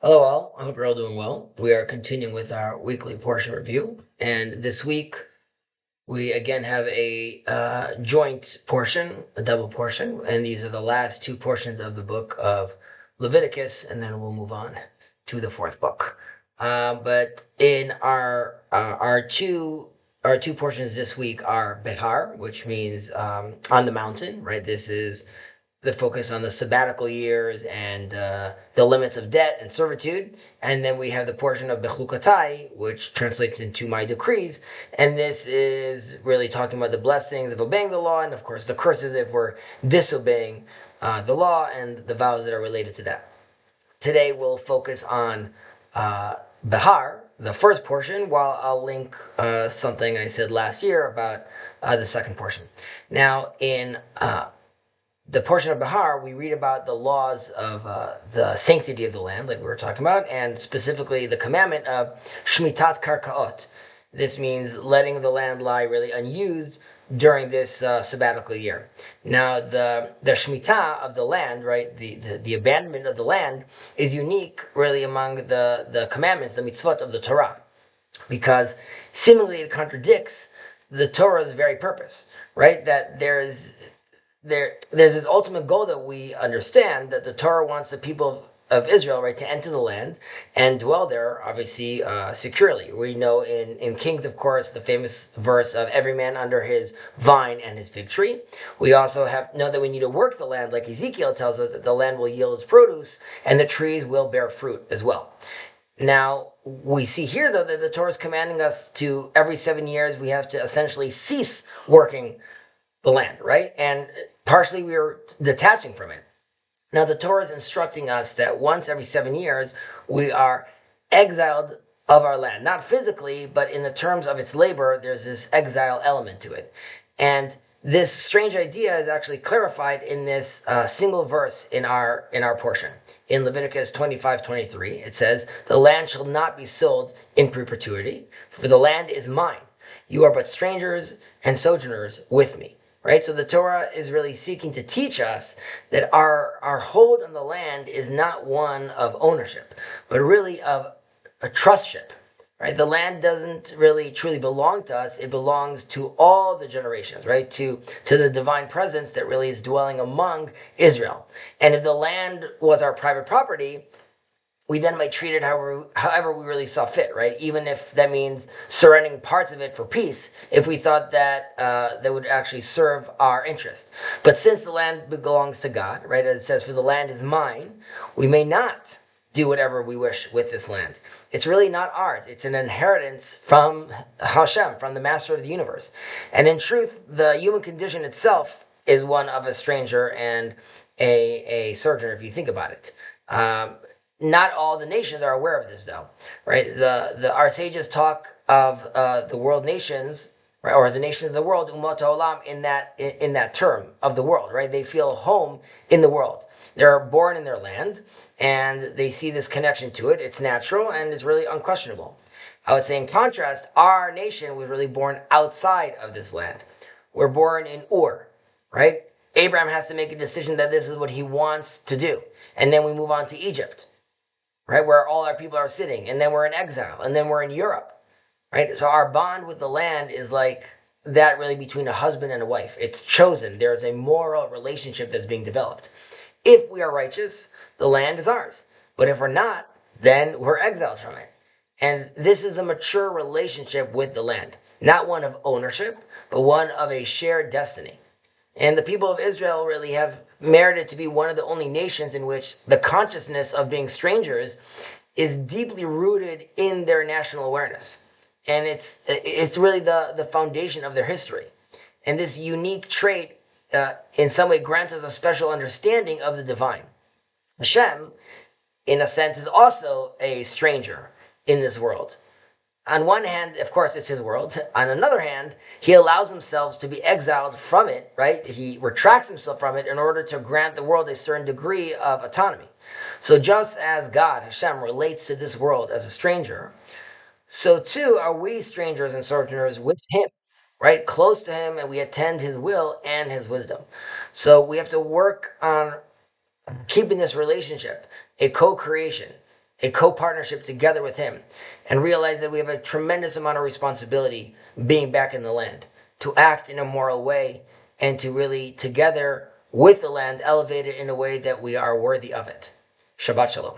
Hello, all. I hope you're all doing well. We are continuing with our weekly portion review, and this week we again have a joint portion, a double portion, and these are the last two portions of the book of Leviticus, and then we'll move on to the fourth book. But in our two portions this week are Behar, which means on the mountain, right? This is the focus on the sabbatical years and the limits of debt and servitude. And then we have the portion of Bechukotai, which translates into my decrees. And this is really talking about the blessings of obeying the law and, of course, the curses if we're disobeying the law and the vows that are related to that. Today we'll focus on Behar, the first portion, while I'll link something I said last year about the second portion. Now, in the portion of Behar, we read about the laws of the sanctity of the land, like we were talking about, and specifically the commandment of Shmitat Karkaot. This means letting the land lie really unused during this sabbatical year. Now, the Shemitah of the land, right, the abandonment of the land, is unique really among the commandments, the mitzvot of the Torah, because seemingly it contradicts the Torah's very purpose, right? That there's this ultimate goal that we understand, that the Torah wants the people of Israel, right, to enter the land and dwell there, obviously, securely. We know in Kings, of course, the famous verse of every man under his vine and his fig tree. We also know that we need to work the land, like Ezekiel tells us that the land will yield its produce and the trees will bear fruit as well. Now, we see here, though, that the Torah is commanding us to, every 7 years, we have to essentially cease working the land, right? And partially we are detaching from it. Now, the Torah is instructing us that once every 7 years, we are exiled of our land. Not physically, but in the terms of its labor, there's this exile element to it. And this strange idea is actually clarified in this single verse in our portion. In Leviticus 25:23, it says, "The land shall not be sold in perpetuity, for the land is mine. You are but strangers and sojourners with me." Right? So the Torah is really seeking to teach us that our hold on the land is not one of ownership, but really of a trustship. Right? The land doesn't really truly belong to us. It belongs to all the generations, right? To the divine presence that really is dwelling among Israel. And if the land was our private property, we then might treat it however we really saw fit, right? Even if that means surrendering parts of it for peace, if we thought that that would actually serve our interest. But since the land belongs to God, right, as it says, "For the land is mine," we may not do whatever we wish with this land. It's really not ours. It's an inheritance from Hashem, from the Master of the universe. And in truth, the human condition itself is one of a stranger and a sojourner, if you think about it. Not all the nations are aware of this, though, right? Our sages talk of the world nations, right, or the nations of the world, umot haolam, in that term of the world, right? They feel home in the world. They're born in their land, and they see this connection to it. It's natural and it's really unquestionable. I would say, in contrast, our nation was really born outside of this land. We're born in Ur, right? Abraham has to make a decision that this is what he wants to do, and then we move on to Egypt, right, where all our people are sitting, and then we're in exile, and then we're in Europe, right? So our bond with the land is like that, really, between a husband and a wife. It's chosen. There's a moral relationship that's being developed. If we are righteous, the land is ours. But if we're not, then we're exiled from it. And this is a mature relationship with the land, not one of ownership, but one of a shared destiny. And the people of Israel really have merited to be one of the only nations in which the consciousness of being strangers is deeply rooted in their national awareness. And it's really the foundation of their history. And this unique trait, in some way, grants us a special understanding of the divine. Hashem, in a sense, is also a stranger in this world. On one hand, of course, it's his world. On another hand, he allows himself to be exiled from it, right? He retracts himself from it in order to grant the world a certain degree of autonomy. So just as God, Hashem, relates to this world as a stranger, so too are we strangers and sojourners with him, right? Close to him, and we attend his will and his wisdom. So we have to work on keeping this relationship a co-creation, a co-partnership together with him, and realize that we have a tremendous amount of responsibility being back in the land, to act in a moral way, and to really together with the land elevate it in a way that we are worthy of it. Shabbat Shalom.